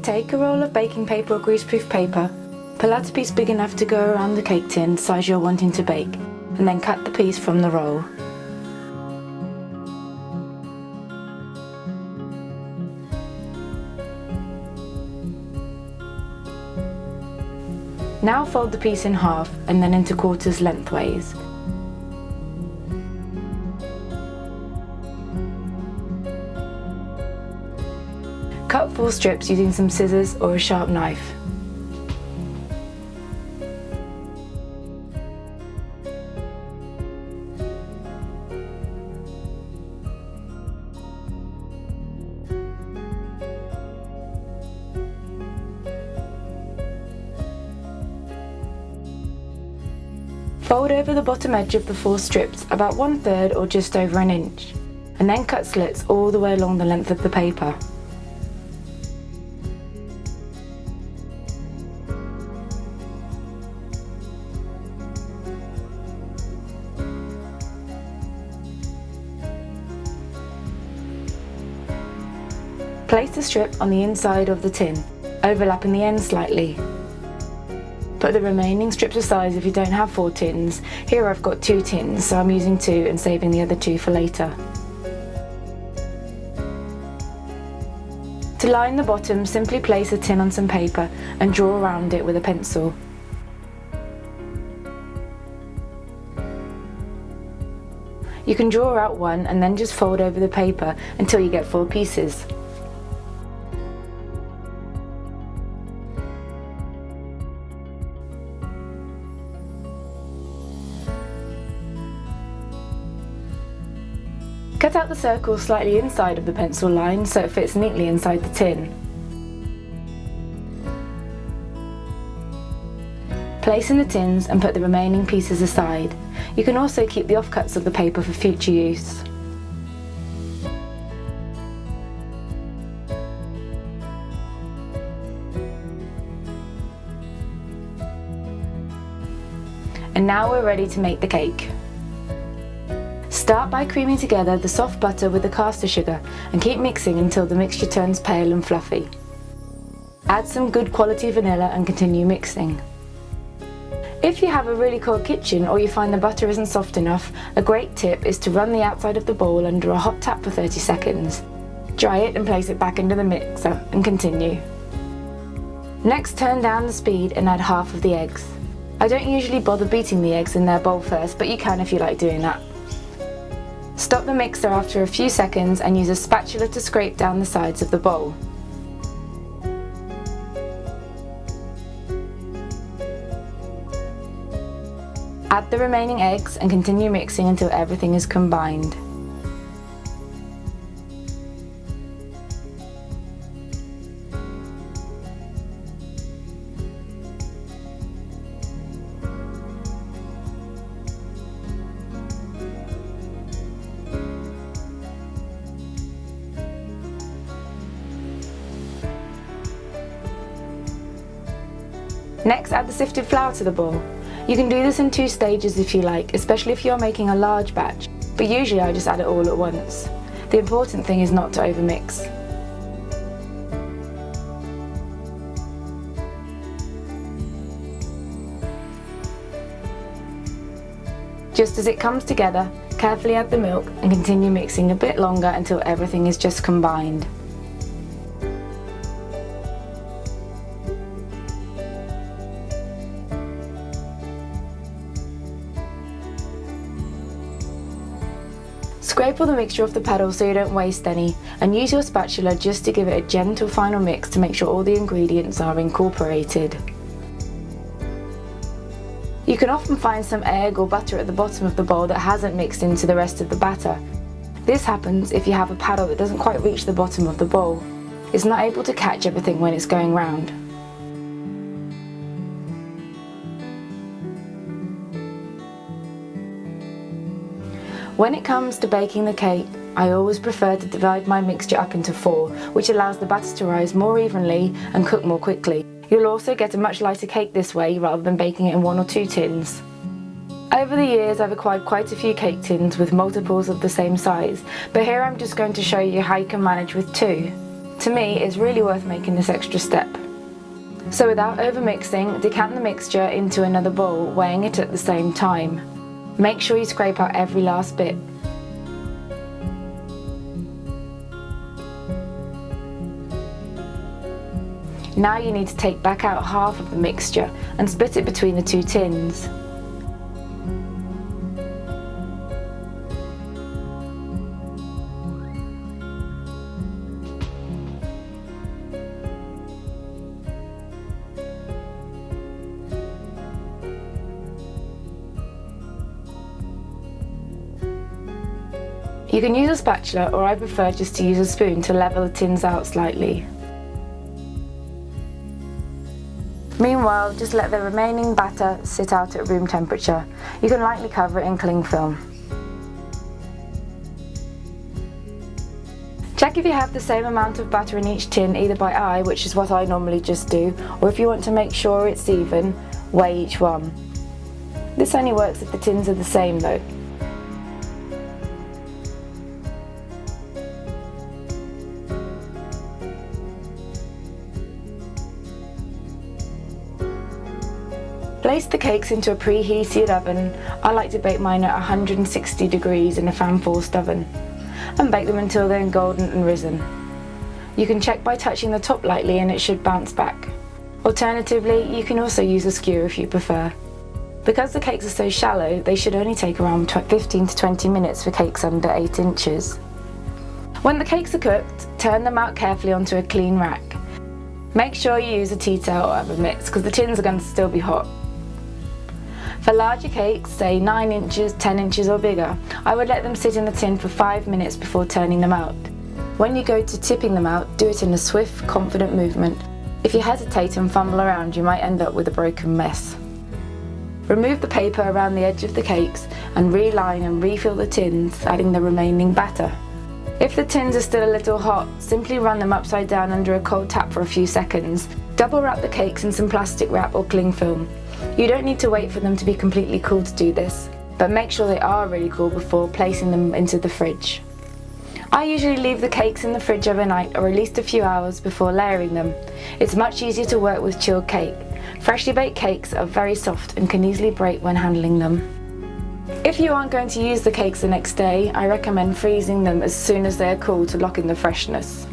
take a roll of baking paper or greaseproof paper, pull out a piece big enough to go around the cake tin the size you're wanting to bake, and then cut the piece from the roll. Now fold the piece in half and then into quarters lengthways. Cut 4 strips using some scissors or a sharp knife. Fold over the bottom edge of the 4 strips about 1/3 or just over an inch, and then cut slits all the way along the length of the paper. Place the strip on the inside of the tin, overlapping the ends slightly. Put the remaining strips aside if you don't have 4 tins. Here I've got 2 tins, so I'm using 2 and saving the other 2 for later. To line the bottom, simply place a tin on some paper and draw around it with a pencil. You can draw out one and then just fold over the paper until you get 4 pieces. Cut out the circle slightly inside of the pencil line so it fits neatly inside the tin. Place in the tins and put the remaining pieces aside. You can also keep the offcuts of the paper for future use. And now we're ready to make the cake. Start by creaming together the soft butter with the caster sugar and keep mixing until the mixture turns pale and fluffy. Add some good quality vanilla and continue mixing. If you have a really cold kitchen or you find the butter isn't soft enough, a great tip is to run the outside of the bowl under a hot tap for 30 seconds. Dry it and place it back into the mixer and continue. Next, turn down the speed and add half of the eggs. I don't usually bother beating the eggs in their bowl first, but you can if you like doing that. Stop the mixer after a few seconds and use a spatula to scrape down the sides of the bowl. Add the remaining eggs and continue mixing until everything is combined. Next, add the sifted flour to the bowl. You can do this in 2 stages if you like, especially if you're making a large batch, but usually I just add it all at once. The important thing is not to overmix. Just as it comes together, carefully add the milk and continue mixing a bit longer until everything is just combined. Scrape all the mixture off the paddle so you don't waste any, and use your spatula just to give it a gentle final mix to make sure all the ingredients are incorporated. You can often find some egg or butter at the bottom of the bowl that hasn't mixed into the rest of the batter. This happens if you have a paddle that doesn't quite reach the bottom of the bowl. It's not able to catch everything when it's going round. When it comes to baking the cake, I always prefer to divide my mixture up into 4, which allows the batter to rise more evenly and cook more quickly. You'll also get a much lighter cake this way rather than baking it in 1 or 2 tins. Over the years I've acquired quite a few cake tins with multiples of the same size, but here I'm just going to show you how you can manage with 2. To me, it's really worth making this extra step. So without overmixing, decant the mixture into another bowl, weighing it at the same time. Make sure you scrape out every last bit. Now you need to take back out half of the mixture and split it between the two tins. You can use a spatula, or I prefer just to use a spoon to level the tins out slightly. Meanwhile, just let the remaining batter sit out at room temperature. You can lightly cover it in cling film. Check if you have the same amount of batter in each tin, either by eye, which is what I normally just do, or if you want to make sure it's even, weigh each one. This only works if the tins are the same though. Place the cakes into a preheated oven. I like to bake mine at 160 degrees in a fan-forced oven, and bake them until they're golden and risen. You can check by touching the top lightly and it should bounce back. Alternatively, you can also use a skewer if you prefer. Because the cakes are so shallow, they should only take around 15 to 20 minutes for cakes under 8 inches. When the cakes are cooked, turn them out carefully onto a clean rack. Make sure you use a tea towel or other mitts because the tins are going to still be hot. For larger cakes, say 9 inches, 10 inches or bigger, I would let them sit in the tin for 5 minutes before turning them out. When you go to tipping them out, do it in a swift, confident movement. If you hesitate and fumble around, you might end up with a broken mess. Remove the paper around the edge of the cakes and reline and refill the tins, adding the remaining batter. If the tins are still a little hot, simply run them upside down under a cold tap for a few seconds. Double wrap the cakes in some plastic wrap or cling film. You don't need to wait for them to be completely cool to do this, but make sure they are really cool before placing them into the fridge. I usually leave the cakes in the fridge overnight or at least a few hours before layering them. It's much easier to work with chilled cake. Freshly baked cakes are very soft and can easily break when handling them. If you aren't going to use the cakes the next day, I recommend freezing them as soon as they are cool to lock in the freshness.